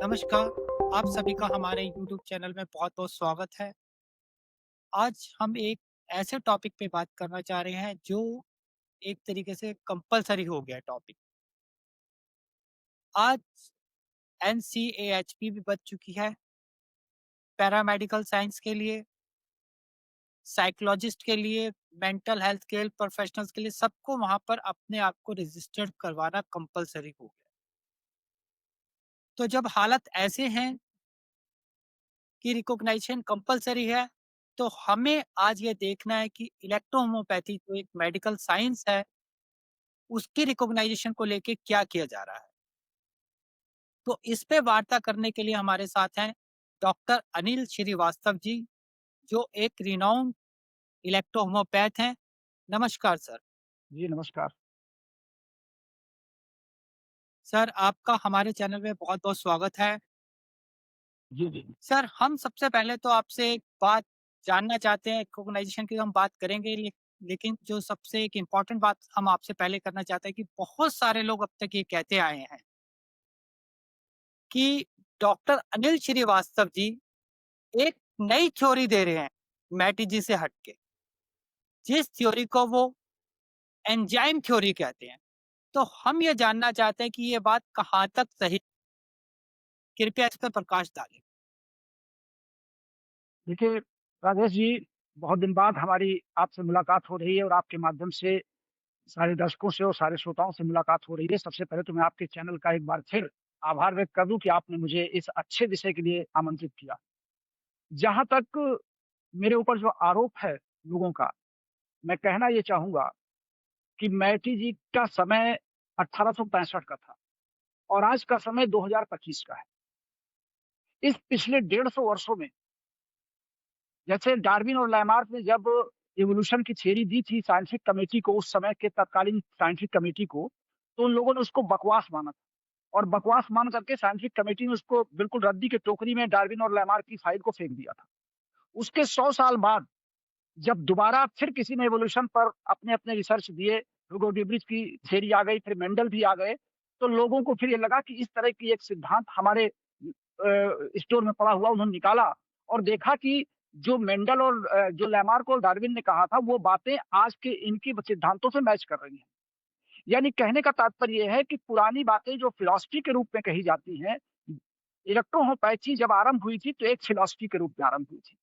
नमस्कार, आप सभी का हमारे यूट्यूब चैनल में बहुत-बहुत स्वागत है। आज हम एक ऐसे टॉपिक पे बात करना चाह रहे हैं जो एक तरीके से कंपल्सरी हो गया है टॉपिक। आज एनसीएएचपी भी बच चुकी है पैरामेडिकल साइंस के लिए, साइकोलॉजिस्ट के लिए, मेंटल हेल्थ केयर प्रोफेशनल्स के लिए सबको वहाँ पर अपने आप को रजिस्टर्ड करवाना कंपल्सरी हो गया है। तो जब हालत ऐसे हैं कि रिकॉग्निशन कंपल्सरी है, तो हमें आज ये देखना है कि इलेक्ट्रो होम्योपैथी जो एक मेडिकल साइंस है, उसकी रिकॉग्नाइजेशन को लेके क्या किया जा रहा है। तो इस पे वार्ता करने के लिए हमारे साथ हैं डॉक्टर अनिल श्रीवास्तव जी, जो एक रिनाउंड इलेक्ट्रो होम्योपैथ हैं। नमस्कार सर। जी, नमस्कार। सर, आपका हमारे चैनल में बहुत-बहुत स्वागत है। जी, जी। सर, हम सबसे पहले तो आपसे एक बात जानना चाहते हैं, रिकॉग्नाइजेशन की हम बात करेंगे लेकिन जो सबसे एक इम्पोर्टेंट बात हम आपसे पहले करना चाहते हैं कि बहुत सारे लोग अब तक ये कहते आए हैं कि डॉक्टर अनिल श्रीवास्तव जी एक नई थ्योरी दे रहे हैं, मैटिजी से हट के, जिस थ्योरी को वो एंजाइम थ्योरी कहते हैं। तो हम ये जानना चाहते हैं कि ये बात कहाँ तक सही, कृपया इस पर प्रकाश डालें। देखिए, राजेश जी, बहुत दिन बाद हमारी आपसे मुलाकात हो रही है और आपके माध्यम से सारे दर्शकों से और सारे श्रोताओं से मुलाकात हो रही है। सबसे पहले तो मैं आपके चैनल का एक बार फिर आभार व्यक्त कर दूँ कि आपने मुझे इस अच्छे विषय के लिए आमंत्रित किया। जहाँ तक मेरे ऊपर जो आरोप है लोगों का, मैं कहना ये चाहूँगा कि मैटी जी का समय 1865 का था और आज का समय 2025 का है। इस पिछले 150 वर्षों में जैसे डार्विन और लैमार्क ने जब इवोल्यूशन की थ्योरी दी थी साइंटिफिक कमेटी को, उस समय के तत्कालीन साइंटिफिक कमेटी को, तो उन लोगों ने उसको बकवास माना था और बकवास मान करके साइंटिफिक कमेटी ने उसको बिल्कुल रद्दी की टोकरी में डार्विन और लैमार्क की फाइल को फेंक दिया था। उसके 100 साल बाद जब दोबारा फिर किसी ने इवोल्यूशन पर अपने-अपने रिसर्च दिए, ह्यूगो ड्यूब्रिज की थ्योरी आ गई, फिर मेंडल भी आ गए, तो लोगों को फिर ये लगा कि इस तरह की एक सिद्धांत हमारे स्टोर में पड़ा हुआ उन्होंने निकाला और देखा कि जो मेंडल और जो लैमार्क और डार्विन ने कहा था, वो बातें आज के इनकी सिद्धांतों से मैच कर रही हैं। यानी कहने का तात्पर्य ये है कि पुरानी बातें जो फिलॉसफी के रूप में कही जाती हैं, इलेक्ट्रो होम्योपैथी जब आरंभ हुई थी, तो एक फिलॉसफी के रूप में आरंभ हुई थी।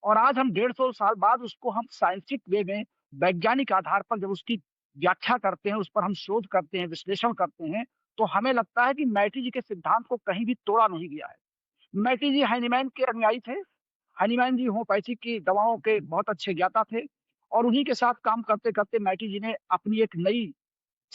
और आज हम 150 साल बाद उसको हम साइंटिफिक वे में वैज्ञानिक आधार पर जब उसकी व्याख्या करते हैं, उस पर हम शोध करते हैं, विश्लेषण करते हैं, तो हमें लगता है कि मैटी जी के सिद्धांत को कहीं भी तोड़ा नहीं गया है। मैटी जी हाइनीमैन के अनुयायी थे। हाइनीमैन जी होम्योपैथी की दवाओं के बहुत अच्छे ज्ञाता थे और उन्हीं के साथ काम करते-करते मैटी जी ने अपनी एक नई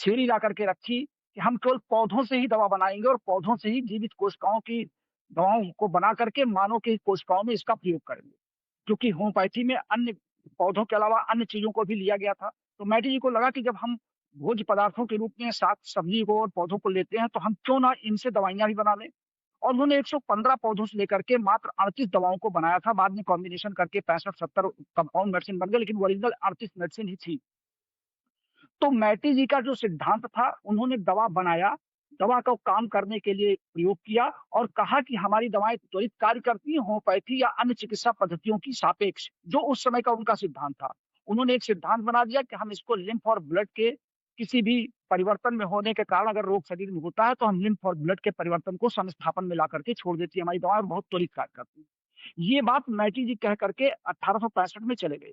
थ्योरी ला करके रखी कि हम केवल पौधों से ही दवा बनाएँगे और पौधों से ही जीवित कोशिकाओं की दवाओं को बना करके मानव की कोशिकाओं में इसका प्रयोग करेंगे। क्योंकि होम्योपैथी में अन्य पौधों के अलावा अन्य चीज़ों को भी लिया गया था। तो मैटी जी को लगा कि जब हम भोज्य पदार्थों के रूप में साग-सब्ज़ी को और पौधों को लेते हैं, तो हम क्यों ना इनसे दवाइयाँ भी बना लें। और उन्होंने 115 पौधों से लेकर के मात्र 38 दवाओं को बनाया था। बाद में कॉम्बिनेशन करके 65-70 कंपाउंड मेडिसिन बन गए, लेकिन ओरिजिनल 38 मेडिसिन ही थी। तो मैटी जी का जो सिद्धांत था, उन्होंने दवा बनाया, दवा को काम करने के लिए प्रयोग किया और कहा कि हमारी दवाएँ त्वरित कार्य करती हैं होम्योपैथी या अन्य चिकित्सा पद्धतियों की सापेक्ष, जो उस समय का उनका सिद्धांत था। उन्होंने एक सिद्धांत बना दिया कि हम इसको लिम्फ और ब्लड के किसी भी परिवर्तन में होने के कारण अगर रोग शरीर में होता है, तो हम लिम्फ और ब्लड के परिवर्तन को समस्थापन में ला करके छोड़ देती है हमारी दवाएँ और बहुत त्वरित कार्य करती हैं। ये बात मैटी जी कह करके 1865 में चले गए।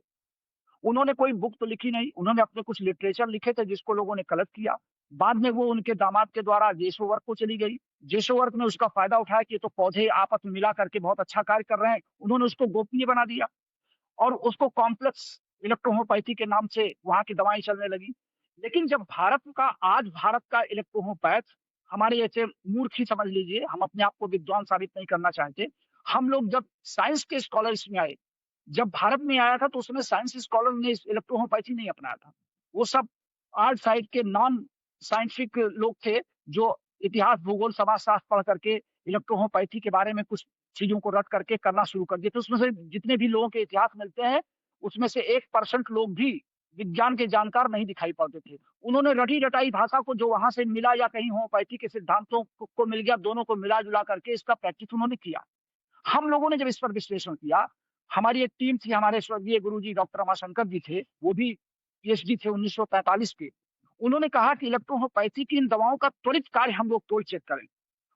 उन्होंने कोई बुक तो लिखी नहीं, उन्होंने अपने कुछ लिटरेचर लिखे थे जिसको लोगों ने कलेक्ट किया। बाद में वो उनके दामाद के द्वारा जेसोवर्क को चली गई। जेसोवर्क ने उसका फ़ायदा उठाया कि ये तो पौधे आपस में मिला करके बहुत अच्छा कार्य कर रहे हैं। उन्होंने उसको गोपनीय बना दिया और उसको कॉम्प्लेक्स इलेक्ट्रो-होम्योपैथी के नाम से वहाँ की दवाएँ चलने लगी। लेकिन जब भारत का इलेक्ट्रो-होम्योपैथ हमारे जैसे मूर्ख ही समझ लीजिए, हम अपने आप को विद्वान साबित नहीं करना चाहते। हम लोग जब साइंस के स्कॉलर इसमें आए, जब भारत में आया था तो उस समय साइंस स्कॉलर ने इस इलेक्ट्रो-होम्योपैथी नहीं अपनाया था। वो सब आर्ट साइड के नॉन साइंटिफिक लोग थे, जो इतिहास, भूगोल, समाजशास्त्र पढ़ करके इलेक्ट्रो-होम्योपैथी के बारे में कुछ चीज़ों को रट करके करना शुरू कर दिए। तो उसमें से जितने भी लोगों के इतिहास मिलते हैं, उसमें से 1% लोग भी विज्ञान के जानकार नहीं दिखाई पड़ते थे। उन्होंने रटी-रटाई भाषा को जो वहाँ से मिला या कहीं होम्योपैथी के सिद्धांतों को मिल गया, दोनों को मिला-जुला करके इसका प्रैक्टिस उन्होंने किया। हम लोगों ने जब इस पर विश्लेषण किया, हमारी एक टीम थी, हमारे स्वर्गीय गुरुजी डॉक्टर रमाशंकर जी थे, वो भी पीएचडी थे 1945 के। उन्होंने कहा कि इलेक्ट्रो-होम्योपैथी की इन दवाओं का त्वरित कार्य हम लोग तोड़ चेक करें।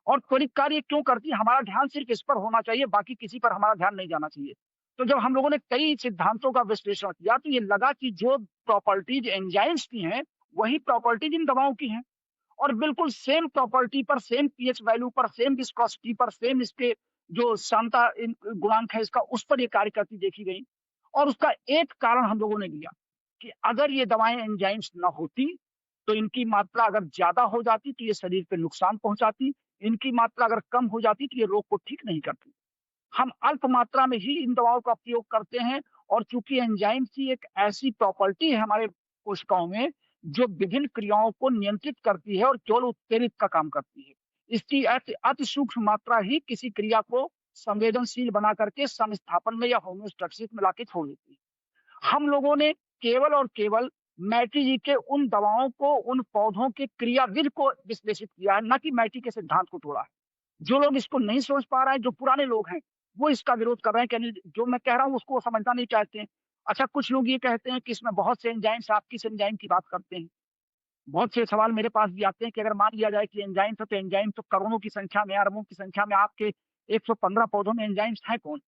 और त्वरित कार्य क्यों करती है? हमारा ध्यान सिर्फ़ इस पर होना चाहिए, बाकी किसी पर हमारा ध्यान नहीं जाना चाहिए। तो जब हम लोगों ने कई सिद्धांतों का विश्लेषण किया, तो ये लगा कि जो प्रॉपर्टीज़ एंजाइम्स की हैं, वही प्रॉपर्टीज़ इन दवाओं की हैं। और बिल्कुल सेम प्रॉपर्टी पर, सेम पीएच वैल्यू पर, सेम विस्कोसिटी पर, सेम इसके जो सांद्रता इन गुणांक है इसका, उस पर ये कार्य करती देखी गई। और उसका एक कारण हम लोगों ने लिया कि अगर ये दवाएँ एंजाइम्स ना होती, तो इनकी मात्रा अगर ज़्यादा हो जाती, तो ये शरीर पे नुकसान पहुँचाती। इनकी मात्रा अगर कम हो जाती, तो ये रोग को ठीक नहीं करती। हम अल्प मात्रा में ही इन दवाओं का उपयोग करते हैं और चूँकि एंजाइम्स की एक ऐसी प्रॉपर्टी है हमारे कोशिकाओं में, जो विभिन्न क्रियाओं को नियंत्रित करती है और केवल उत्प्रेरित का काम करती है। इसकी अति सूक्ष्म मात्रा ही किसी क्रिया को संवेदनशील बना करके समस्थापन में या होमियोस्टैसिस में लाके छोड़ देती है। हम लोगों ने केवल और केवल मैटी जी के उन दवाओं को, उन पौधों के क्रियाविधि को विश्लेषित किया है, ना कि मैटी के सिद्धांत को तोड़ा है। जो लोग इसको नहीं समझ पा रहे हैं, जो पुराने लोग हैं, वो इसका विरोध कर रहे हैं कि नहीं, जो मैं कह रहा हूँ उसको वो समझना नहीं चाहते हैं। अच्छा, कुछ लोग ये कहते हैं कि इसमें बहुत से एंजाइम्स, आप किस एंजाइम की बात करते हैं? बहुत से सवाल मेरे पास भी आते हैं कि अगर मान लिया जाए कि एंजाइम्स है, तो एंजाइम तो करोड़ों की संख्या में, अरबों की संख्या में, आपके 115 पौधों में एंजाइम्स हैं कौन?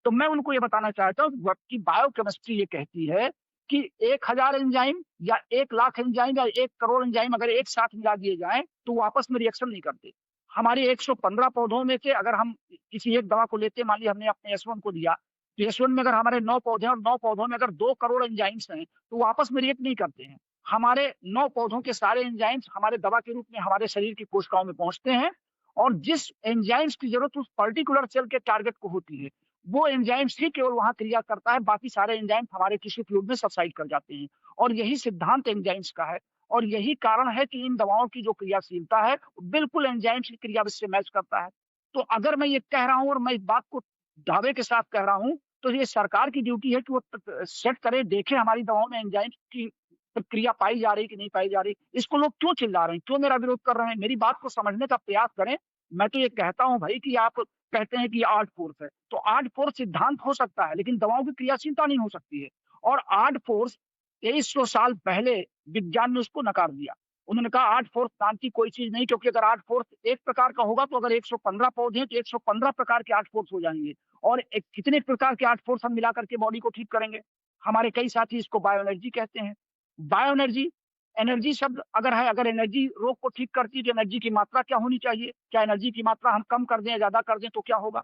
तो मैं उनको ये बताना चाहता हूँ कि बायोकेमिस्ट्री ये कहती है कि 1000 एंजाइम या 1 लाख एंजाइम या 1 करोड़ एंजाइम अगर एक साथ मिला दिए जाएँ, तो वो आपस में रिएक्शन नहीं करते। हमारे 115 पौधों में से अगर हम किसी एक दवा को लेते हैं, मान लिया हमने अपने S1 को दिया, तो S1 में अगर हमारे 9 पौधे हैं और 9 पौधों में अगर 2 करोड़ एंजाइम्स हैं, तो वो आपस में रिएक्ट नहीं करते हैं। हमारे 9 पौधों के सारे एंजाइम्स हमारे दवा के रूप में हमारे शरीर की कोशिकाओं में पहुँचते हैं और जिस एंजाइम्स की ज़रूरत उस पर्टिकुलर सेल के टारगेट को होती है, वो एंजाइम्स ही केवल वहाँ क्रिया करता है, बाकी सारे एंजाइम हमारे टिश्यू ट्यूब में सबसाइड कर जाते हैं। और यही सिद्धांत एंजाइम्स का है और यही कारण है कि इन दवाओं की जो क्रियाशीलता है, बिल्कुल एंजाइम्स की क्रियाविधि से मैच करता है। तो अगर मैं ये कह रहा हूँ और मैं इस बात को दावे के साथ कह रहा हूँ, तो ये सरकार की ड्यूटी है कि वो सेट करे, देखे हमारी दवाओं में एंजाइम्स की क्रिया पाई जा रही है कि नहीं पाई जा रही। इसको लोग क्यों चिल्ला रहे हैं? क्यों मेरा विरोध कर रहे हैं? मेरी बात को समझने का प्रयास करें। मैं तो ये कहता हूँ भाई कि आप कहते हैं कि ये आर्ट फोर्स है, तो आर्ट फोर्स सिद्धांत हो सकता है, लेकिन दवाओं की क्रियाशीलता नहीं हो सकती है। और आर्ट फोर्स 2300 साल पहले विज्ञान ने उसको नकार दिया। उन्होंने कहा आर्ट फोर्स नाम की कोई चीज़ नहीं, क्योंकि अगर आर्ट फोर्स एक प्रकार का होगा, तो अगर 115 पौधे हैं, तो 115 प्रकार के आर्ट फोर्स हो जाएँगे। और कितने प्रकार के आर्ट फोर्स हम मिला करके बॉडी को ठीक करेंगे? हमारे कई साथी इसको बायो एनर्जी कहते हैं। बायो एनर्जी, एनर्जी शब्द अगर है, अगर एनर्जी रोग को ठीक करती है, तो एनर्जी की मात्रा क्या होनी चाहिए? क्या एनर्जी की मात्रा हम कम कर दें या ज़्यादा कर दें तो क्या होगा?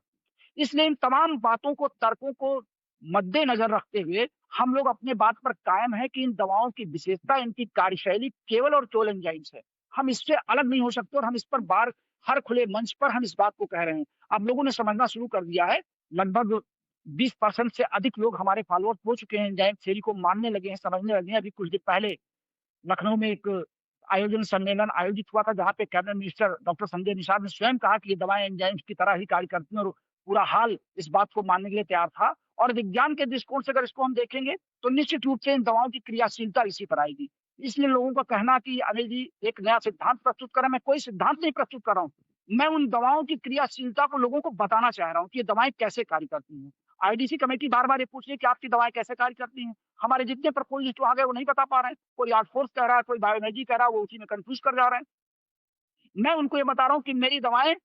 इसलिए इन तमाम बातों को, तर्कों को मद्देनज़र रखते हुए हम लोग अपने बात पर कायम हैं कि इन दवाओं की विशेषता, इनकी कार्यशैली केवल और केवल एंजाइम्स है। हम इससे अलग नहीं हो सकते और हम इस पर हर खुले मंच पर हम इस बात को कह रहे हैं। अब लोगों ने समझना शुरू कर दिया है। लगभग 20% से अधिक लोग हमारे फॉलोअर्स हो चुके हैं, एंजाइम थ्योरी को मानने लगे हैं, समझने लगे हैं। अभी कुछ दिन पहले लखनऊ में एक आयोजन सम्मेलन आयोजित हुआ था, जहाँ पे cabinet minister doctor Sanjay Nishad ने स्वयं कहा कि ये दवाएँ एंजाइम्स की तरह ही कार्य करती हैं और पूरा हाल इस बात को मानने के लिए तैयार था। और विज्ञान के दृष्टिकोण से अगर इसको हम देखेंगे, तो निश्चित रूप से इन दवाओं की क्रियाशीलता इसी पर आएगी। इसलिए लोगों का कहना कि अनिल जी एक नया सिद्धांत प्रस्तुत कर रहे हैं, मैं कोई सिद्धांत नहीं प्रस्तुत कर रहा हूँ। मैं उन दवाओं की क्रियाशीलता को लोगों को बताना चाह रहा हूँ कि ये दवाएँ कैसे कार्य करती हैं। आईडीसी कमेटी बार-बार ये पूछ रही है कि आपकी दवाएँ कैसे कार्य करती हैं? हमारे जितने प्रपोज़लिस्ट वहाँ गए वो नहीं बता पा रहे हैं। कोई आर्ट फोर्स कह रहा है, कोई बायो एनर्जी कह रहा है, वो उसी में कन्फ्यूज़ कर जा रहे हैं। मैं उनको ये बता रहा हूँ कि मेरी दवाएँ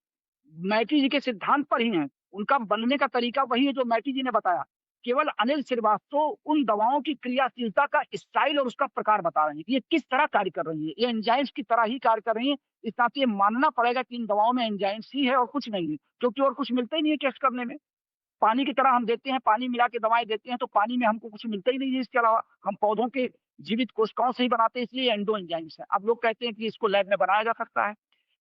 मैटी जी के सिद्धांत पर ही हैं। उनका बनने का तरीका वही है जो मैटी जी ने बताया। केवल अनिल श्रीवास्तव उन दवाओं की क्रियाशीलता का स्टाइल और उसका प्रकार बता रहे हैं कि ये किस तरह कार्य कर रही है। ये एंजाइम्स की तरह ही कार्य कर रही हैं। इस नाते ये मानना पड़ेगा कि इन दवाओं में एंजाइम्स ही है और कुछ नहीं है, क्योंकि और कुछ मिलता ही नहीं है टेस्ट करने में। पानी की तरह हम देते हैं, पानी मिला के दवाएँ देते हैं, तो पानी में हमको कुछ मिलता ही नहीं है इसके अलावा। हम पौधों के जीवित कोशिकाओं से ही बनाते हैं, इसलिए एंडो एंजाइम्स है। अब लोग कहते हैं कि इसको लैब में बनाया जा सकता है।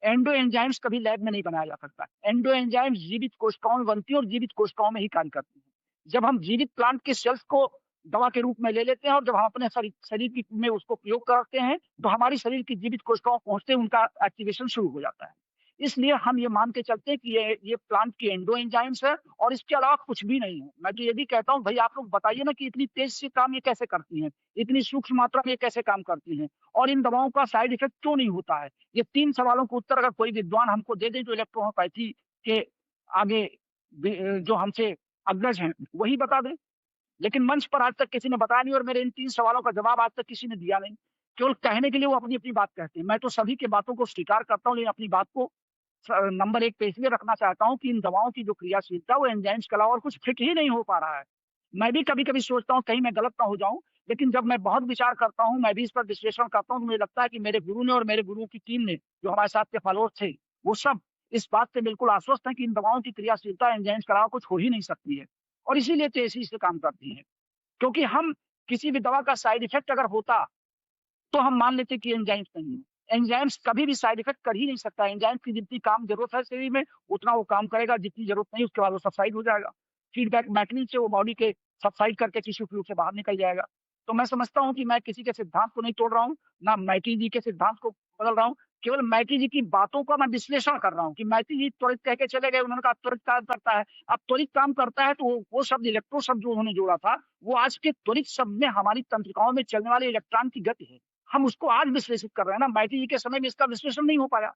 एंडो एंजाइम्स कभी लैब में नहीं बनाया जा सकता। एंडो एंजाइम्स जीवित कोशिकाओं में बनती है और जीवित कोशिकाओं में ही कार्य करती है। जब हम जीवित प्लांट के सेल्स को दवा के रूप में ले लेते हैं और जब हम अपने शरीर की में उसको प्रयोग करते हैं, तो हमारी शरीर की जीवित कोशिकाओं पहुँचते ही उनका एक्टिवेशन शुरू हो जाता है। इसलिए हम ये मान के चलते हैं कि ये प्लांट की एंडो एंजाइम्स है और इसके अलावा कुछ भी नहीं है। मैं तो ये भी कहता हूँ, भई आप लोग बताइए ना कि इतनी तेज़ से काम ये कैसे करती हैं? इतनी सूक्ष्म मात्रा में ये कैसे काम करती हैं? और इन दवाओं का साइड इफ़ेक्ट क्यों नहीं होता है? ये 3 सवालों के उत्तर अगर कोई विद्वान हमको दे दें जो इलेक्ट्रोहोमियोपैथी के आगे जो हमसे अग्रज हैं, वही बता दें। लेकिन मंच पर आज तक किसी ने बताया नहीं और मेरे इन 3 सवालों का जवाब आज तक किसी ने दिया नहीं। केवल कहने के लिए वो अपनी-अपनी बात कहते हैं। मैं तो सभी की बातों को स्वीकार करता हूँ, लेकिन अपनी बात को नंबर 1 पे इसलिए रखना चाहता हूँ कि इन दवाओं की जो क्रियाशीलता वो एंजाइम्स के अलावा और कुछ फिट ही नहीं हो पा रहा है। मैं भी कभी-कभी सोचता हूँ कहीं मैं गलत ना हो जाऊँ, लेकिन जब मैं बहुत विचार करता हूँ, मैं भी इस पर विश्लेषण करता हूँ, तो मुझे लगता है कि मेरे गुरु ने और मेरे गुरुओं की टीम ने, जो हमारे साथ के फॉलोअर्स थे, वो सब इस बात से बिल्कुल आश्वस्त हैं कि इन दवाओं की क्रियाशीलता एंजाइम्स के अलावा कुछ हो ही नहीं सकती है और इसीलिए तेज़ी से काम करती हैं। क्योंकि हम किसी भी दवा का साइड इफ़ेक्ट अगर होता, तो हम मान लेते कि एंजाइम्स नहीं है। एंजाइम्स कभी भी साइड इफ़ेक्ट कर ही नहीं सकता। एंजाइम्स की जितनी काम ज़रूरत है शरीर में, उतना वो काम करेगा, जितनी ज़रूरत नहीं उसके बाद वो सबसाइड हो जाएगा। फीडबैक मैकेनिज़्म से वो बॉडी के सबसाइड करके टिश्यू फ्लूइड से बाहर निकल जाएगा। तो मैं समझता हूँ कि मैं किसी के सिद्धांत को नहीं तोड़ रहा हूँ, ना मैटी जी के सिद्धांत को बदल रहा हूँ। केवल मैटी जी की बातों का मैं विश्लेषण कर रहा हूँ कि मैटी जी त्वरित कह के चले गए, उन्होंने कहा त्वरित काम करता है। अब त्वरित काम करता है तो वो शब्द इलेक्ट्रो शब्द जो उन्होंने जोड़ा था, वो आज के त्वरित शब्द में हमारी तंत्रिकाओं में चलने वाले इलेक्ट्रॉन की गति है। हम उसको आज विश्लेषित कर रहे हैं ना, मैटी जी के समय में इसका विश्लेषण नहीं हो पाया।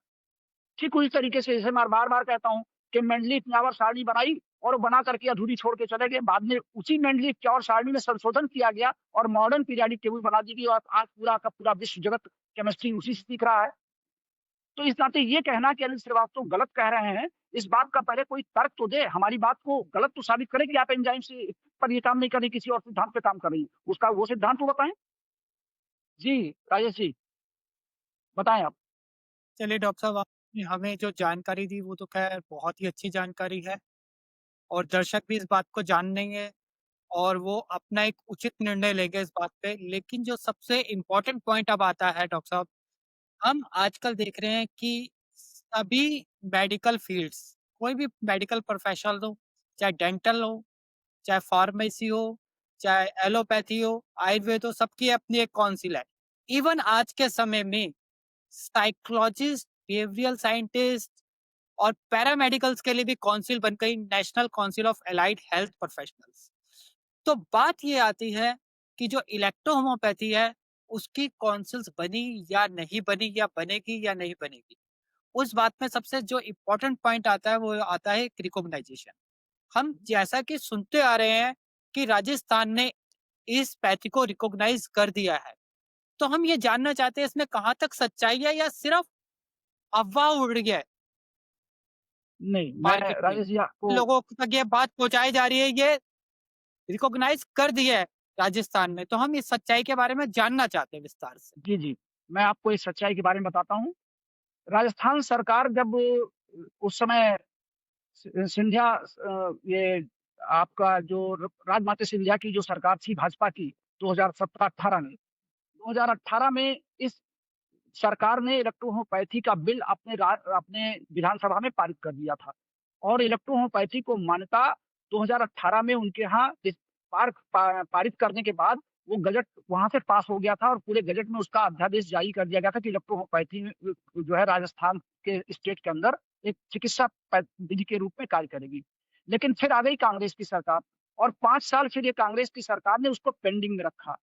ठीक उसी तरीके से जैसे मैं बार-बार कहता हूँ कि मेंडलीव ने आवर्त सारणी बनाई और वो बना करके अधूरी छोड़ के चले गए। बाद में उसी मेंडलीव की आवर्त सारणी में संशोधन किया गया और मॉडर्न पीरियोडिक टेबल बना दी गई और आज पूरा का पूरा विश्व जगत केमिस्ट्री उसी से सीख रहा है। तो इस नाते ये कहना कि अनिल श्रीवास्तव गलत कह रहे हैं, इस बात का पहले कोई तर्क तो दे, हमारी बात को गलत तो साबित करे कि आप एंजाइम से पर ये काम नहीं कर रही, किसी और सिद्धांत पे काम कर रही हैं। उसका वो सिद्धांत तो बताएँ? जी, राजेश जी, बताएँ आप। चलिए डॉक्टर साहब, आपने हमें जो जानकारी दी वो तो ख़ैर बहुत ही अच्छी जानकारी है और दर्शक भी इस बात को जान लेंगे और वो अपना एक उचित निर्णय लेंगे इस बात पे। लेकिन जो सबसे इम्पोर्टेंट पॉइंट अब आता है डॉक्टर साहब, हम आजकल देख रहे हैं कि सभी मेडिकल फ़ील्ड्स, कोई भी मेडिकल प्रोफ़ेशनल हो, चाहे डेंटल हो, चाहे फ़ार्मेसी हो, चाहे एलोपैथी हो, आयुर्वेद हो, सबकी अपनी एक काउंसिल है। इवन आज के समय में साइकोलॉजिस्ट, बिहेवियरल साइंटिस्ट और पैरामेडिकल्स के लिए भी काउंसिल बन गई, national council of allied health professionals. तो बात ये आती है कि जो इलेक्ट्रो होम्योपैथी है, उसकी काउंसिल्स बनी या नहीं बनी या बनेगी या नहीं बनेगी। उस बात में सबसे जो इम्पोर्टेंट पॉइंट आता है, वो आता है रिकॉग्नाइजेशन। हम जैसा कि सुनते आ रहे हैं कि राजस्थान ने इस पैथी को रिकॉग्नाइज़ कर दिया है। तो हम ये जानना चाहते हैं इसमें कहाँ तक सच्चाई है या सिर्फ़ अफ़वाह उड़ रही है नहीं, मैं मार्केट में? राजेश जी आपको लोगों तक ये बात पहुँचाई जा रही है, ये रिकॉग्नाइज़ कर दिया है राजस्थान में, तो हम इस सच्चाई के बारे में जानना चाहते हैं विस्तार से। जी, जी, मैं आपको इस सच्चाई के बारे में बताता हूँ। राजस्थान सरकार जब उस समय सिंधिया ये आपका जो राजमाता सिंधिया की जो सरकार थी भाजपा की 2017-18 में, 2018 में इस सरकार ने इलेक्ट्रो होम्योपैथी का बिल अपने विधानसभा में पारित कर दिया था और इलेक्ट्रो होम्योपैथी को मान्यता 2018 में उनके यहाँ पारित करने के बाद वो गज़ट वहाँ से पास हो गया था और पूरे गज़ट में उसका अध्यादेश जारी कर दिया गया था कि इलेक्ट्रो होम्योपैथी जो है राजस्थान के स्टेट के अंदर एक चिकित्सा विधि के रूप में कार्य करेगी। लेकिन फिर आ गई कांग्रेस की सरकार और 5 साल फिर ये कांग्रेस की सरकार ने उसको पेंडिंग में रखा।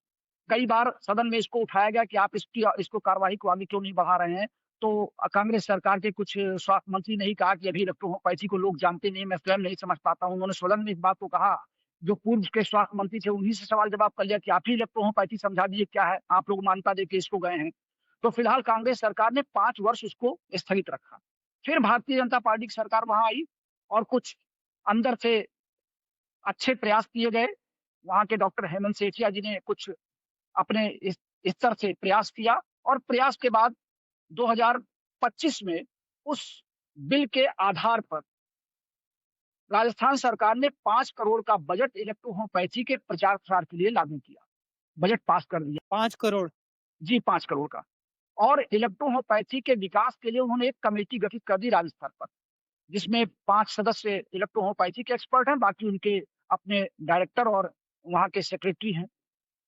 कई बार सदन में इसको उठाया गया कि आप इसको कार्यवाही को आगे क्यों नहीं बढ़ा रहे हैं? तो कांग्रेस सरकार के कुछ स्वास्थ्य मंत्री ने ही कहा कि अभी इलेक्ट्रोहोमियोपैथी को लोग जानते नहीं हैं, मैं स्वयं नहीं समझ पाता हूँ। उन्होंने सदन में इस बात को कहा, जो पूर्व के स्वास्थ्य मंत्री थे उन्हीं से सवाल जवाब कर लिया कि आप ही इलेक्ट्रोहोमियोपैथी समझा दीजिए क्या है? आप लोग मान्यता देके इसको गए हैं। तो फिलहाल कांग्रेस सरकार ने 5 वर्ष उसको स्थगित रखा। फिर भारतीय जनता पार्टी की सरकार वहाँ आई और कुछ अंदर से अच्छे प्रयास किए गए। वहाँ के डॉक्टर हेमंत सेठिया जी ने कुछ अपने इस स्तर से प्रयास किया और प्रयास के बाद 2025 में उस बिल के आधार पर राजस्थान सरकार ने 5 करोड़ का बजट इलेक्ट्रो होम्योपैथी के प्रचार-प्रसार के लिए लागू किया। बजट पास कर दिया। 5 करोड़। जी, 5 करोड़ का और इलेक्ट्रो होम्योपैथी के विकास के लिए उन्होंने एक कमेटी गठित कर दी राज्य स्तर पर, जिसमें 5 सदस्य इलेक्ट्रो होम्योपैथी के एक्सपर्ट हैं, बाकी उनके अपने डायरेक्टर और वहाँ के सेक्रेटरी हैं।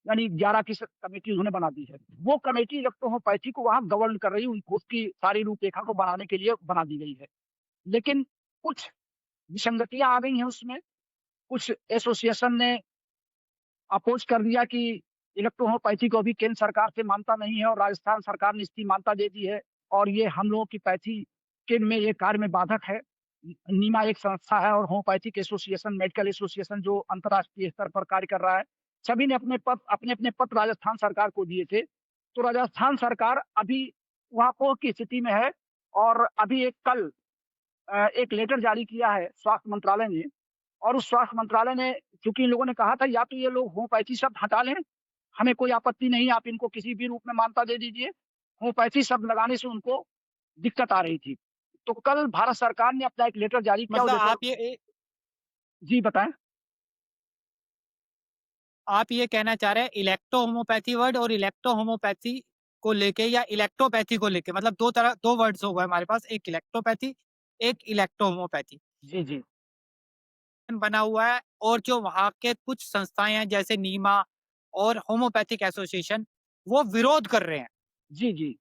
यानी 11 की स कमेटी उन्होंने बना दी है। वो कमेटी इलेक्ट्रो होम्योपैथी को वहाँ गवर्न कर रही है, उनको उसकी सारी रूपरेखा को बनाने के लिए बना दी गई है। लेकिन कुछ विसंगतियाँ आ गई हैं उसमें, कुछ एसोसिएशन ने अपोज़ कर दिया कि इलेक्ट्रो होम्योपैथी को अभी केंद्र सरकार से मान्यता नहीं है और राजस्थान सरकार ने इसकी मान्यता दे दी है और ये हम लोगों की पैथी के में ये कार्य में बाधक है। नीमा एक संस्था है और होम्योपैथिक एसोसिएशन, मेडिकल एसोसिएशन जो अंतर्राष्ट्रीय स्तर पर कार्य कर रहा है। सभी ने अपने-अपने पत्र राजस्थान सरकार को दिए थे। तो राजस्थान सरकार अभी ऊहापोह की स्थिति में है और अभी एक लेटर जारी किया है स्वास्थ्य मंत्रालय ने और उस स्वास्थ्य मंत्रालय ने चूँकि इन लोगों ने कहा था या तो ये लोग होम्योपैथी शब्द हटा लें, हमें कोई आपत्ति नहीं है, आप इनको किसी भी रूप में मान्यता दे दीजिए। होम्योपैथी शब्द लगाने से उनको दिक्कत आ रही थी। तो कल भारत सरकार ने अपना एक लेटर जारी किया, वो मतलब लेटर जी बताएँ? आप ये कहना चाह रहे हैं इलेक्ट्रो होम्योपैथी वर्ड और इलेक्ट्रो होम्योपैथी को लेके या इलेक्ट्रोपैथी को लेके, मतलब 2 वर्ड्स हो गए हमारे पास, एक इलेक्ट्रोपैथी, एक इलेक्ट्रो होम्योपैथी जी, जी। बना हुआ है और जो वहाँ के कुछ संस्थाएँ हैं जैसे नीमा और होम्योपैथिक एसोसिएशन, वो विरोध कर रहे हैं। जी, जी।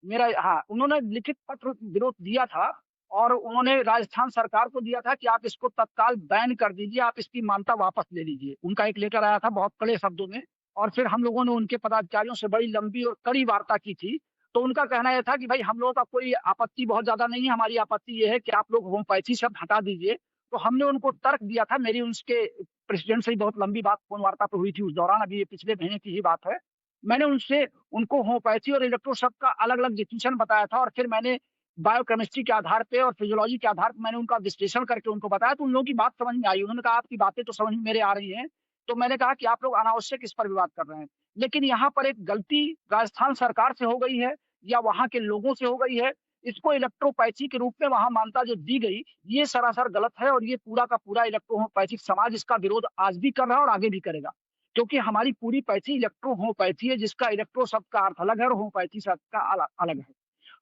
मेरा हाँ, उन्होंने लिखित पत्र विरोध दिया था और उन्होंने राजस्थान सरकार को दिया था कि आप इसको तत्काल बैन कर दीजिए, आप इसकी मान्यता वापस ले लीजिए। उनका एक लेटर आया था बहुत कड़े शब्दों में और फिर हम लोगों ने उनके पदाधिकारियों से बड़ी लंबी और कड़ी वार्ता की थी। तो उनका कहना ये था कि भई हम लोगों का कोई आपत्ति बहुत ज़्यादा नहीं है, हमारी आपत्ति ये है कि आप लोग होम्योपैथी शब्द हटा दीजिए। तो हमने उनको तर्क दिया था, मेरी उसके प्रेसिडेंट से ही बहुत लंबी बात फ़ोन वार्ता पे हुई थी उस दौरान, अभी ये पिछले महीने की ही बात है। मैंने उनसे उनको होम्योपैथी और इलेक्ट्रो शब्द का अलग-अलग डिफिनिशन बताया था और फिर मैंने बायोकेमिस्ट्री के आधार पे और फिजियोलॉजी के आधार पे मैंने उनका विश्लेषण करके उनको बताया, तो उन लोगों की बात समझ में आई। उन्होंने कहा आपकी बातें तो समझ में मेरे आ रही हैं। तो मैंने कहा कि आप लोग अनावश्यक इस पर विवाद कर रहे हैं। लेकिन यहाँ पर एक गलती राजस्थान सरकार से हो गई है या वहाँ के लोगों से हो गई है। इसको इलेक्ट्रोपैथी के रूप में वहाँ मान्यता जो दी गई, ये सरासर गलत है और ये पूरा का पूरा इलेक्ट्रोहोम्योपैथिक समाज इसका विरोध आज भी कर रहा है और आगे भी करेगा। क्योंकि हमारी पूरी पैथी इलेक्ट्रो होम्योपैथी है जिसका इलेक्ट्रो शब्द का अर्थ अलग है और होम्योपैथी शब्द का अलग है।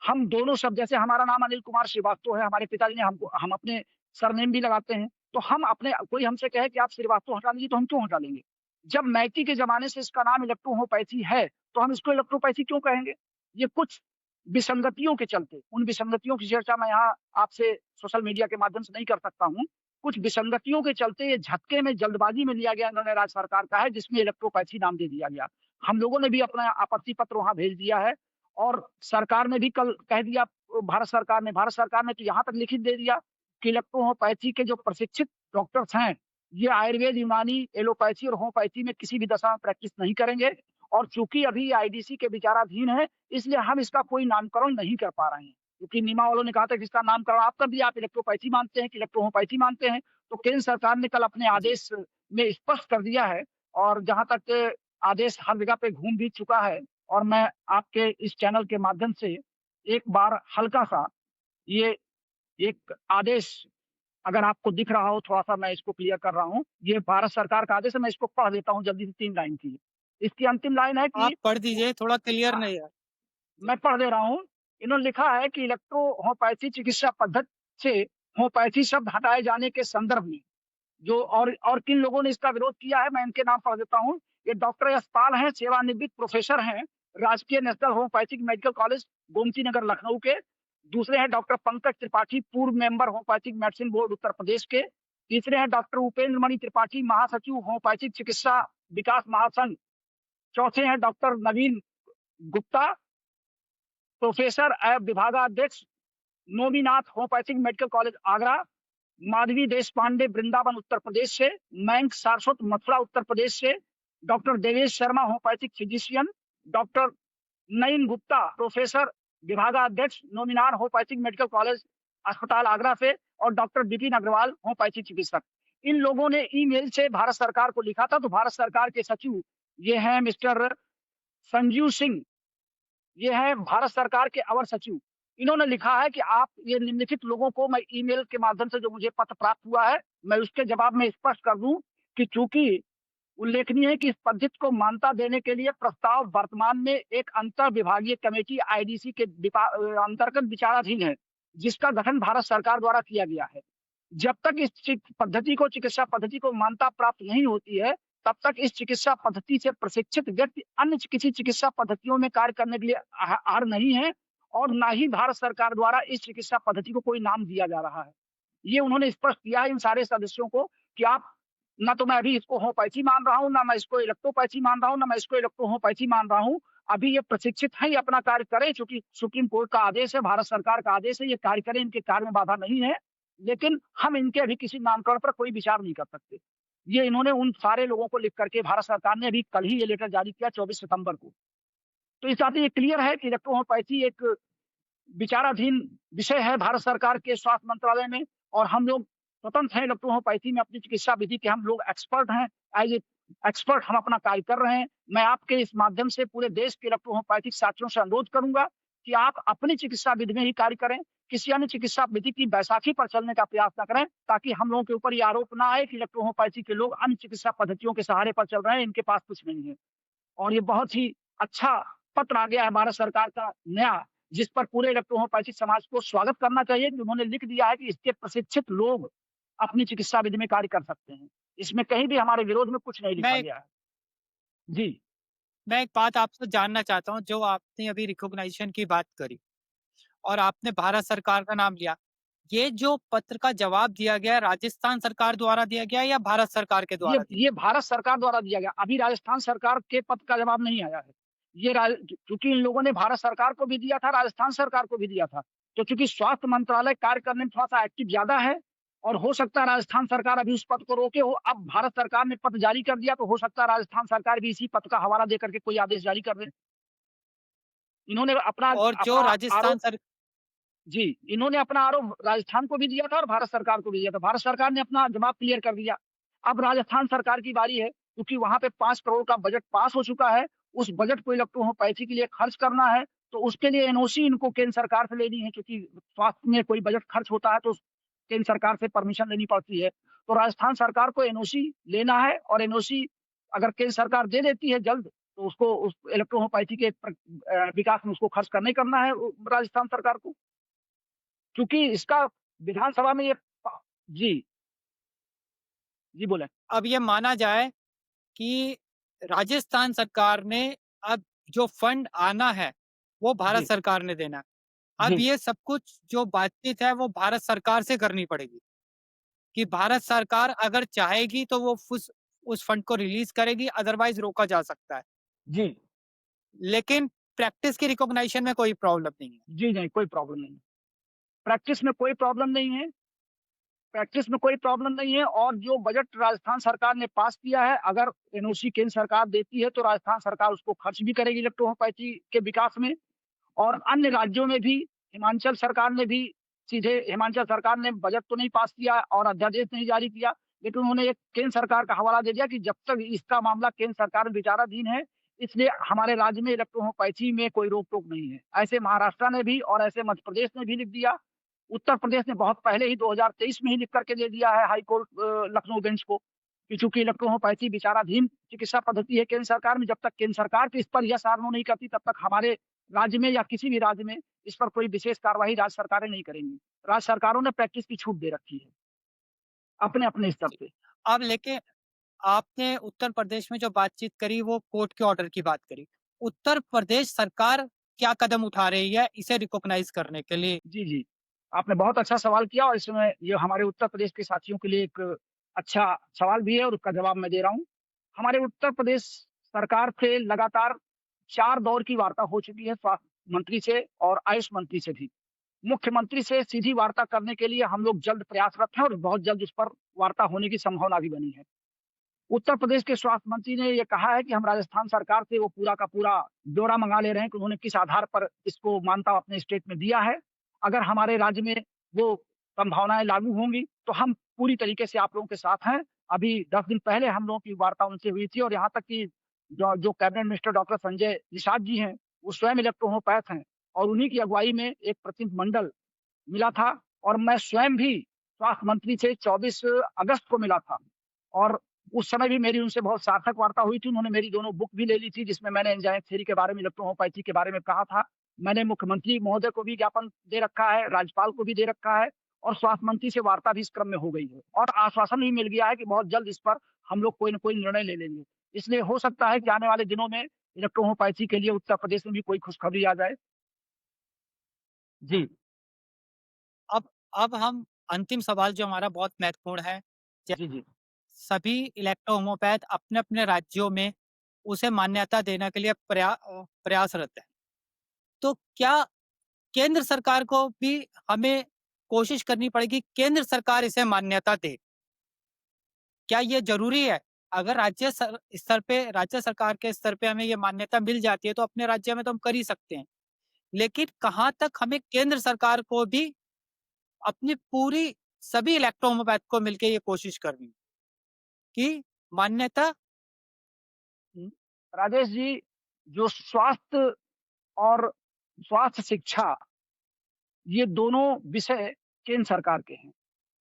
हम दोनों शब्द जैसे हमारा नाम अनिल कुमार श्रीवास्तव है, हमारे पिताजी ने हमको हम अपने सरनेम भी लगाते हैं, तो हम अपने कोई हमसे कहे कि आप श्रीवास्तव हटा लीजिए तो हम क्यों हटा लेंगे? जब मैती के ज़माने से इसका नाम इलेक्ट्रो होम्योपैथी है, तो हम इसको इलेक्ट्रोपैथी क्यों कहेंगे? ये कुछ विसंगतियों के चलते, उन विसंगतियों की चर्चा मैं यहाँ आपसे सोशल मीडिया के माध्यम से नहीं कर सकता हूँ। कुछ विसंगतियों के चलते ये झटके में जल्दबाजी में लिया गया निर्णय राज्य सरकार का है जिसमें इलेक्ट्रोपैथी नाम दे दिया गया। हम लोगों ने भी अपना आपत्ति पत्र वहाँ भेज दिया है और सरकार ने भी कल कह दिया भारत सरकार ने तो यहाँ तक लिखित दे दिया कि इलेक्ट्रोहोम्योपैथी के जो प्रशिक्षित डॉक्टर्स हैं, ये आयुर्वेद, यूनानी, एलोपैथी और होम्योपैथी में किसी भी दशा में प्रैक्टिस नहीं करेंगे और चूँकि अभी ये आईडीसी के विचाराधीन है, इसलिए हम इसका कोई नामकरण नहीं कर पा रहे हैं। क्योंकि नीमा वालों ने कहा था कि इसका नामकरण आप कर दिए, आप इलेक्ट्रोपैथी मानते हैं कि इलेक्ट्रोहोम्योपैथी मानते हैं। तो केंद्र सरकार ने कल अपने जी। आदेश में स्पष्ट कर दिया है और जहाँ तक आदेश हर जगह पे घूम भी चुका है और मैं आपके इस चैनल के माध्यम से एक बार हल्का-सा ये एक आदेश अगर आपको दिख रहा हो थोड़ा-सा मैं इसको क्लियर कर रहा हूँ। ये भारत सरकार का आदेश है, मैं इसको पढ़ देता हूँ जल्दी से 3 लाइन की। इसकी अंतिम लाइन है कि आप पढ़ दीजिए, थोड़ा क्लियर हाँ, नहीं है। जी। मैं पढ़ दे रहा हूँ। इन्होंने लिखा है कि इलेक्ट्रो होम्योपैथी चिकित्सा पद्धति से होम्योपैथी शब्द हटाए जाने के संदर्भ में जो और किन लोगों ने इसका विरोध किया है, मैं इनके नाम पढ़ देता हूँ। ये डॉक्टर यशपाल हैं, सेवानिवृत्त प्रोफ़ेसर हैं, राजकीय national homeopathic medical college, Gomti Nagar, Lucknow के। दूसरे हैं डॉक्टर पंकज त्रिपाठी, पूर्व member homeopathic medicine board Uttar Pradesh के। तीसरे हैं डॉक्टर उपेंद्र मणि त्रिपाठी, महासचिव होम्योपैथिक चिकित्सा विकास महासंघ। चौथे हैं डॉक्टर नवीन गुप्ता, प्रोफ़ेसर विभागाध्यक्ष, Nominath homeopathic medical college Agra. Madhavi Deshpande Vrindavan Uttar Pradesh से, मयंक सारस्वत मथुरा उत्तर प्रदेश से, doctor Devesh Sharma homeopathic physician, doctor Naeem Gupta professor विभागाध्यक्ष नोमिनार होम्योपैथिक मेडिकल कॉलेज अस्पताल आगरा से और डॉक्टर विपिन अग्रवाल होम्योपैथिक चिकित्सक। इन लोगों ने ईमेल से भारत सरकार को लिखा था, तो भारत सरकार के सचिव ये हैं मिस्टर संजीव सिंह, ये हैं भारत सरकार के अवर सचिव। इन्होंने लिखा है कि आप ये निम्नलिखित लोगों को मैं ईमेल के माध्यम से जो मुझे पत्र प्राप्त हुआ है, मैं उसके जवाब में स्पष्ट कर दूं कि चूंकि उल्लेखनीय है कि इस पद्धति को मान्यता देने के लिए प्रस्ताव वर्तमान में एक अंतर विभागीय कमेटी आईडीसी के अंतर्गत विचाराधीन है, जिसका गठन भारत सरकार द्वारा किया गया है। जब तक इस पद्धति को चिकित्सा पद्धति को मान्यता प्राप्त नहीं होती है, तब तक इस चिकित्सा पद्धति से प्रशिक्षित व्यक्ति अन्य किसी चिकित्सा पद्धतियों में कार्य करने के लिए अर्ह नहीं है और ना ही भारत सरकार द्वारा इस चिकित्सा पद्धति को कोई नाम दिया जा रहा है। ये उन्होंने स्पष्ट किया है इन सारे सदस्यों को कि आप ना तो मैं अभी इसको होम्योपैथी मान रहा हूँ, ना मैं इसको इलेक्ट्रोपैथी मान रहा हूँ, ना मैं इसको इलेक्ट्रो-होम्योपैथी मान रहा हूँ। अभी ये प्रशिक्षित हैं, ये अपना कार्य करें चूँकि सुप्रीम कोर्ट का आदेश है, भारत सरकार का आदेश है, ये कार्य करें, इनके कार्य में बाधा नहीं है। लेकिन हम इनके अभी किसी नामकरण पर कोई विचार नहीं कर सकते। ये इन्होंने उन सारे लोगों को लिख करके भारत सरकार ने अभी कल ही ये लेटर जारी किया 24 सितंबर को। तो इस बात से ये क्लियर है कि इलेक्ट्रो-होम्योपैथी एक विचाराधीन विषय है भारत सरकार के स्वास्थ्य मंत्रालय में और हम लोग स्वतंत्र हैं इलेक्ट्रो-होम्योपैथी में अपनी चिकित्सा विधि के हम लोग एक्सपर्ट हैं। एज़ ए एक्सपर्ट हम अपना कार्य कर रहे हैं। मैं आपके इस माध्यम से पूरे देश के इलेक्ट्रो-होम्योपैथिक साथियों से अनुरोध करूँगा कि आप अपनी चिकित्सा विधि में ही कार्य करें। किसी अन्य चिकित्सा विधि की बैसाखी पर चलने का प्रयास ना करें, ताकि हम लोगों के ऊपर ये आरोप ना आए कि इलेक्ट्रो-होम्योपैथी के लोग अन्य चिकित्सा पद्धतियों के सहारे पर चल रहे हैं, इनके पास कुछ नहीं है। और ये बहुत ही अच्छा पत्र आ गया है भारत सरकार का नया, जिस पर पूरे इलेक्ट्रो-होम्योपैथिक समाज को स्वागत करना चाहिए कि उन्होंने लिख दिया है कि इसके प्रशिक्षित लोग अपनी चिकित्सा विधि में कार्य कर सकते हैं। इसमें कहीं भी हमारे विरोध में कुछ नहीं लिखा मैं गया है। जी, मैं एक बात आपसे जानना चाहता हूँ, जो आपने अभी रिकॉग्निशन की बात करी और आपने भारत सरकार का नाम लिया। ये जो पत्र का जवाब दिया गया, राजस्थान सरकार द्वारा दिया गया या भारत सरकार के ये द्वारा दिया? ये भारत सरकार द्वारा दिया गया। अभी राजस्थान सरकार के पत्र का जवाब नहीं आया है। ये राज चूँकि इन लोगों ने भारत सरकार को भी दिया था, राजस्थान सरकार को भी दिया था। तो चूँकि स्वास्थ्य मंत्रालय कार्य करने में थोड़ा-सा एक्टिव ज़्यादा है और हो सकता है राजस्थान सरकार अभी उस पत्र को रोके हो। अब भारत सरकार ने पत्र जारी कर दिया तो हो सकता है राजस्थान सरकार भी इसी पत्र का हवाला देकर के कोई आदेश जारी कर दे। इन्होंने अपना और जो अपना राजस्थान आरोप सर जी, इन्होंने अपना आरोप राजस्थान को भी दिया था और भारत सरकार को भी दिया था। भारत सरकार ने अपना जवाब क्लियर कर दिया। अब राजस्थान सरकार की बारी है, क्योंकि वहाँ पे 5 करोड़ का बजट पास हो चुका है। उस बजट को इलेक्ट्रो-होम्योपैथी के लिए खर्च करना है, तो उसके लिए एनओसी इनको केंद्र सरकार से लेनी है, क्योंकि स्वास्थ्य में कोई बजट खर्च होता है तो केंद्र सरकार से परमिशन लेनी पड़ती है। तो राजस्थान सरकार को एनओसी लेना है और एनओसी अगर केंद्र सरकार दे देती है जल्द, तो उसको उस इलेक्ट्रो-होम्योपैथी के विकास में उसको खर्च करना ही करना है राजस्थान सरकार को। क्योंकि इसका विधानसभा में ये प जी, जी बोलें। अब ये माना जाए कि राजस्थान सरकार ने अब जो फंड आना है, वो भारत जी, सरकार ने देना है। अब जी, ये सब कुछ जो बातचीत है वो भारत सरकार से करनी पड़ेगी, कि भारत सरकार अगर चाहेगी तो वो उस फंड को रिलीज़ करेगी, अदरवाइज़ रोका जा सकता है। जी, लेकिन प्रैक्टिस की रिकॉग्निशन में कोई प्रॉब्लम नहीं है। जी नहीं, कोई प्रॉब्लम नहीं है। प्रैक्टिस में कोई प्रॉब्लम नहीं है, प्रैक्टिस में कोई प्रॉब्लम नहीं है और जो बजट राजस्थान सरकार ने पास किया है, अगर एनओसी केंद्र सरकार देती है, तो राजस्थान सरकार उसको खर्च भी करेगी इलेक्ट्रो-होम्योपैथी के विकास में और अन्य राज्यों में भी हिमाचल सरकार ने भी सीधे हिमाचल सरकार ने बजट तो नहीं पास किया और अध्यादेश नहीं जारी किया, लेकिन उन्होंने एक केंद्र सरकार का हवाला दे दिया कि जब तक इसका मामला केंद्र सरकार में विचाराधीन है, इसलिए हमारे राज्य में इलेक्ट्रो-होम्योपैथी में कोई रोक-टोक नहीं है। ऐसे महाराष्ट्र ने भी और ऐसे मध्य प्रदेश ने भी लिख दिया। उत्तर प्रदेश ने बहुत पहले ही 2023 में ही लिख करके दे दिया है हाई कोर्ट लखनऊ बेंच को कि चूँकि इलेक्ट्रो-होम्योपैथी विचाराधीन चिकित्सा पद्धति है केंद्र सरकार में, जब तक केंद्र सरकार इस पर यस और नो नहीं करती, तब तक हमारे राज्य में या किसी भी राज्य में इस पर कोई विशेष कार्रवाई राज्य सरकारें नहीं करेंगी। राज्य सरकारों ने प्रैक्टिस की छूट दे रखी है, अपने-अपने स्तर जी। पे। अब लेके आपने उत्तर प्रदेश में जो बातचीत करी वो कोर्ट के ऑर्डर की बात करी। उत्तर प्रदेश सरकार क्या कदम उठा रही है इसे रिकॉग्नाइज़ करने के लिए? जी, जी। आपने बहुत अच्छा सवाल किया और इसमें ये हमारे उत्तर प्रदेश के साथियों के लिए एक अच्छा सवाल भी है और उसका जवाब मैं दे रहा हूँ। हमारे उत्तर प्रदेश सरकार से लगातार 4 दौर की वार्ता हो चुकी है स्वास्थ्य मंत्री से और आयुष मंत्री से भी। मुख्यमंत्री से सीधी वार्ता करने के लिए हम लोग जल्द प्रयासरत हैं और बहुत जल्द उस पर वार्ता होने की संभावना भी बनी है। उत्तर प्रदेश के स्वास्थ्य मंत्री ने ये कहा है कि हम राजस्थान सरकार से वो पूरा का पूरा ब्यौरा मँगा ले रहे हैं कि उन्होंने किस आधार पर इसको मान्यता अपने स्टेट में दिया है। अगर हमारे राज्य में वो संभावनाएँ लागू होंगी, तो हम पूरी तरीके से आप लोगों के साथ हैं। अभी 10 दिन पहले हम लोगों की वार्ता उनसे हुई थी और यहाँ तक कि जो जो cabinet minister doctor Sanjay Nishad ji हैं, वो स्वयं इलेक्ट्रो-होम्योपैथ हैं और उन्हीं की अगुवाई में एक प्रतिनिधिमंडल मिला था और मैं स्वयं भी स्वास्थ्य मंत्री से 24 अगस्त को मिला था और उस समय भी मेरी उनसे बहुत सार्थक वार्ता हुई थी। उन्होंने मेरी दोनों बुक भी ले ली थी जिसमें मैंने एंजाइम थ्योरी के बारे में, इलेक्ट्रो-होम्योपैथी के बारे में कहा था। मैंने मुख्यमंत्री महोदय को भी ज्ञापन दे रखा है, राज्यपाल को भी दे रखा है और स्वास्थ्य मंत्री से वार्ता भी इस क्रम में हो गई है और आश्वासन भी मिल गया है कि बहुत जल्द इस पर हम लोग कोई न कोई निर्णय ले लेंगे। इसलिए हो सकता है कि आने वाले दिनों में इलेक्ट्रोहोमियोपैथी के लिए उत्तर प्रदेश में भी कोई खुशखबरी आ जाए। जी, अब अब हम अंतिम सवाल जो हमारा बहुत महत्वपूर्ण है, ज जी, जी। सभी इलेक्ट्रो होम्योपैथ अपने-अपने राज्यों में उसे मान्यता देने के लिए प्रयासरत हैं। तो क्या केंद्र सरकार को भी हमें कोशिश करनी पड़ेगी, केंद्र सरकार इसे मान्यता दे? क्या ये ज़रूरी है? अगर राज्य सरकार के स्तर पे हमें ये मान्यता मिल जाती है, तो अपने राज्य में तो हम कर ही सकते हैं। लेकिन कहाँ तक हमें केंद्र सरकार को भी अपनी पूरी सभी इलेक्ट्रो होम्योपैथ को मिलके ये कोशिश करनी कि मान्यता हुँ, राजेश जी, जो स्वास्थ्य और स्वास्थ्य शिक्षा, ये दोनों विषय केंद्र सरकार के हैं।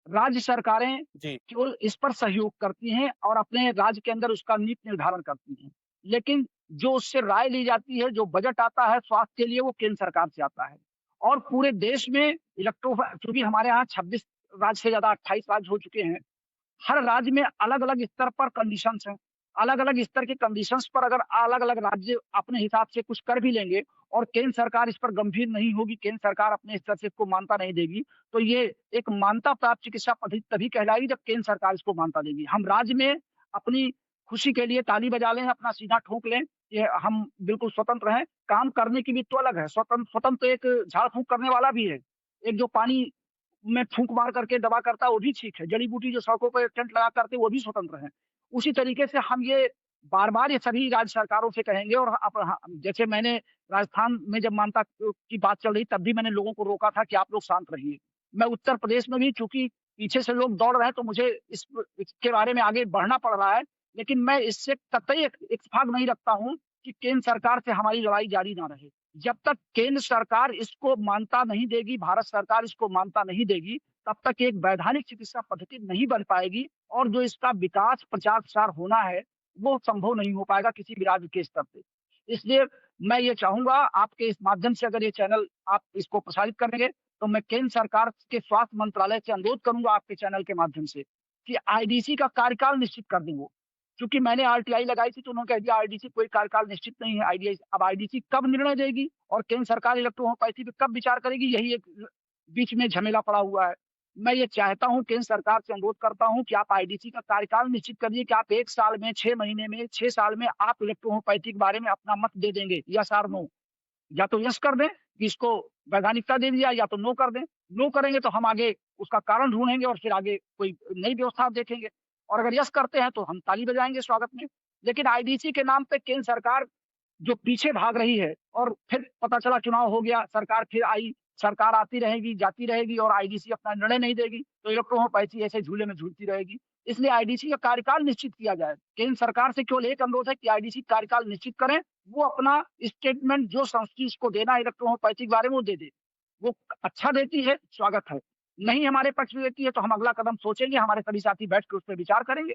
राज्य सरकारें जी, केवल इस पर सहयोग करती हैं और अपने राज्य के अंदर उसका नीति निर्धारण करती हैं। लेकिन जो उससे राय ली जाती है, जो बजट आता है स्वास्थ्य के लिए, वो केंद्र सरकार से आता है। और पूरे देश में चूँकि हमारे यहाँ 26 राज्य से ज़्यादा 28 राज्य हो चुके हैं, हर राज्य में अलग-अलग स्तर पर कंडीशंस हैं। अलग-अलग स्तर के कंडीशंस पर अगर अलग-अलग राज्य अपने हिसाब से कुछ कर भी लेंगे और केंद्र सरकार इस पर गंभीर नहीं होगी, केंद्र सरकार अपने स्तर से इसको मान्यता नहीं देगी, तो ये एक मान्यता प्राप्त चिकित्सा पद्धति तभी कहलाएगी जब केंद्र सरकार इसको मान्यता देगी। हम राज्य में अपनी खुशी के लिए ताली बजा लें, अपना सीना ठोक लें, ये हम बिल्कुल स्वतंत्र हैं। काम करने की भी तो अलग है, स्वतंत्र तो एक झाड़-फूँक करने वाला भी है। एक जो पानी में फूँक मार करके दवा करता है वो भी ठीक है, जड़ी-बूटी जो सड़कों पे टेंट लगा करते हैं वो भी स्वतंत्र हैं। उसी तरीके से हम ये बार-बार ये सभी राज्य सरकारों से कहेंगे और जैसे मैंने राजस्थान में जब मानता की बात चल रही तब भी मैंने लोगों को रोका था कि आप लोग शांत रहिए। मैं उत्तर प्रदेश में भी चूँकि पीछे से लोग दौड़ रहे हैं तो मुझे इसके बारे में आगे बढ़ना पड़ रहा है, लेकिन मैं इससे कतई इत्तेफ़ाक नहीं रखता हूँ कि केंद्र सरकार से हमारी लड़ाई जारी ना रहे। जब तक केंद्र सरकार इसको मान्यता नहीं देगी, भारत सरकार इसको मान्यता नहीं देगी, तब तक एक वैधानिक चिकित्सा पद्धति नहीं बन पाएगी और जो इसका विकास, प्रचार-प्रसार होना है, वो संभव नहीं हो पाएगा किसी भी राज्य के स्तर पे। इसलिए मैं ये चाहूँगा आपके इस माध्यम से अगर ये चैनल आप इसको प्रसारित करेंगे, तो मैं केंद्र सरकार के स्वास्थ्य मंत्रालय से अनुरोध करूँगा आपके चैनल के माध्यम से कि आईडीसी का कार्यकाल निश्चित कर दें वो। चूँकि मैंने आरटीआई लगाई थी तो उन्होंने कह दिया आईडीसी कोई कार्यकाल निश्चित नहीं है। अब आईडीसी कब निर्णय देगी और केंद्र सरकार इलेक्ट्रो होम्योपैथी पे कब विचार करेगी, यही एक बीच में झमेला पड़ा हुआ है। मैं ये चाहता हूँ केंद्र सरकार से अनुरोध करता हूँ कि आप आईडीसी का कार्यकाल निश्चित करिए कि आप 1 साल में, 6 महीने में, 6 साल में आप इलेक्ट्रो होम्योपैथी के बारे में अपना मत दे देंगे, यस और नो। या तो यस कर दें कि इसको वैधानिकता दे दिया या तो नो कर दें। नो करेंगे तो हम आगे उसका कारण ढूँढेंगे और फिर आगे कोई नई व्यवस्था देखेंगे और अगर यस करते हैं तो हम ताली बजाएँगे स्वागत में। लेकिन आईडीसी के नाम पे केंद्र सरकार जो पीछे भाग रही है और फिर पता चला चुनाव हो गया, सरकार फिर आई, सरकार आती रहेगी, जाती रहेगी और आईडीसी अपना निर्णय नहीं देगी, तो इलेक्ट्रो होम्योपैथी ऐसे झूले में झूलती रहेगी। इसलिए आईडीसी का कार्यकाल निश्चित किया जाए। केंद्र सरकार से केवल एक अनुरोध है कि आईडीसी कार्यकाल निश्चित करें, वो अपना स्टेटमेंट जो संस्तुति इसको देना है इलेक्ट्रो होम्योपैथी के बारे में वो दे दे। वो अच्छा देती है, स्वागत है। नहीं हमारे पक्ष में देती है तो हम अगला कदम सोचेंगे, हमारे सभी साथी बैठ के उस पे विचार करेंगे।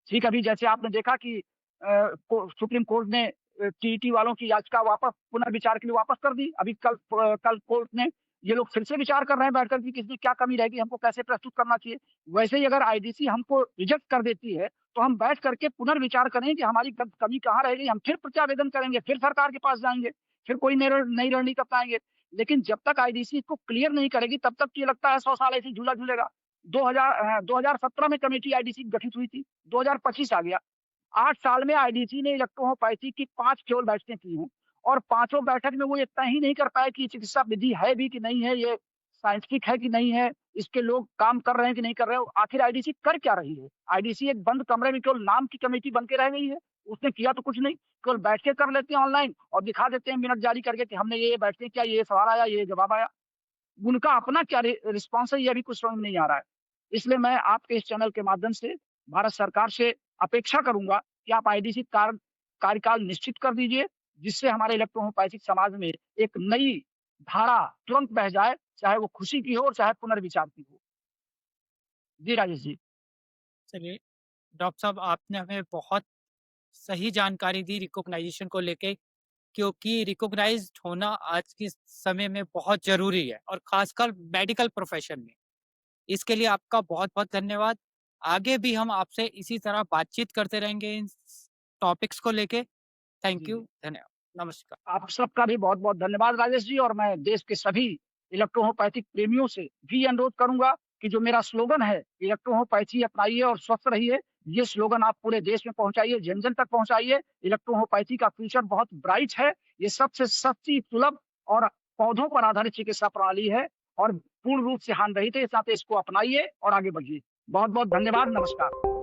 ठीक, अभी जैसे आपने देखा कि सुप्रीम कोर्ट ने टीईटी वालों की याचिका वापस पुनर्विचार के लिए वापस कर दी। अभी कल कोर्ट ने ये लोग फिर से विचार कर रहे हैं बैठकर कि इसमें क्या कमी रहेगी, हमको कैसे प्रस्तुत करना चाहिए। वैसे ही अगर आईडीसी हमको रिजेक्ट कर देती है, तो हम बैठ करके पुनर्विचार करें कि हमारी कमी कहाँ रह गई, हम फिर प्रत्यावेदन करेंगे, फिर सरकार के पास जाएँगे, फिर कोई नई रणनीति अपनाएँगे। लेकिन जब तक आईडीसी इसको क्लियर नहीं करेगी, तब तक तो ये लगता है 100 साल ऐसे ही झूला झूलेगा। 2017 में कमेटी आईडीसी गठित हुई थी, 2025 आ गया। 8 साल में आईडीसी ने इलेक्ट्रो होम्योपैथी की 5 केवल बैठकें की हैं और पाँचों बैठक में वो इतना ही नहीं कर पाए कि ये चिकित्सा विधि है भी कि नहीं है, ये साइंटिफिक है कि नहीं है, इसके लोग काम कर रहे हैं कि नहीं कर रहे हैं। आखिर आईडीसी कर क्या रही है? आईडीसी एक बंद कमरे में केवल नाम की कमेटी बन के रह गई है। उसने किया तो कुछ नहीं, केवल बैठकें कर लेते हैं ऑनलाइन और दिखा देते हैं मिनट जारी करके कि हमने ये बैठकें किया, ये सवाल आया, ये जवाब आया। उनका अपना क्या रिस्पॉन्स है ये अभी कुछ समझ में नहीं आ रहा है। इसलिए मैं आपके इस चैनल के माध्यम से भारत सरकार से अपेक्षा करूँगा कि आप आईडीसी कार्यकाल निश्चित कर दीजिए, जिससे हमारे इलेक्ट्रो होम्योपैथिक समाज में एक नई धारा तुरंत बह जाए, चाहे वो खुशी की हो और चाहे पुनर्विचार की हो। जी, राजेश जी। चलिए डॉक्टर साहब आपने हमें बहुत सही जानकारी दी रिकॉग्नाइजेशन को लेके, क्योंकि रिकॉग्नाइज्ड होना आज के समय में बहुत ज़रूरी है और ख़ासकर मेडिकल प्रोफ़ेशन में। इसके लिए आपका बहुत-बहुत धन्यवाद। आगे भी हम आपसे इसी तरह बातचीत करते रहेंगे इन टॉपिक्स को लेके। थैंक जी, यू, जी। धन्यवाद, नमस्कार। आप सबका भी बहुत-बहुत धन्यवाद राजेश जी, और मैं देश के सभी इलेक्ट्रो-होम्योपैथिक प्रेमियों से भी अनुरोध करूँगा कि जो मेरा स्लोगन है, इलेक्ट्रो-होम्योपैथी अपनाइए और स्वस्थ रहिए, ये स्लोगन आप पूरे देश में पहुँचाइए, जन-जन तक पहुँचाइए। इलेक्ट्रो-होम्योपैथी का फ्यूचर बहुत ब्राइट है। ये सबसे सस्ती, सुलभ और पौधों पर आधारित चिकित्सा प्रणाली है और पूर्ण रूप से हानिरहित है। इस नाते इसको अपनाइए और आगे बढ़िए। बहुत-बहुत धन्यवाद। नमस्कार।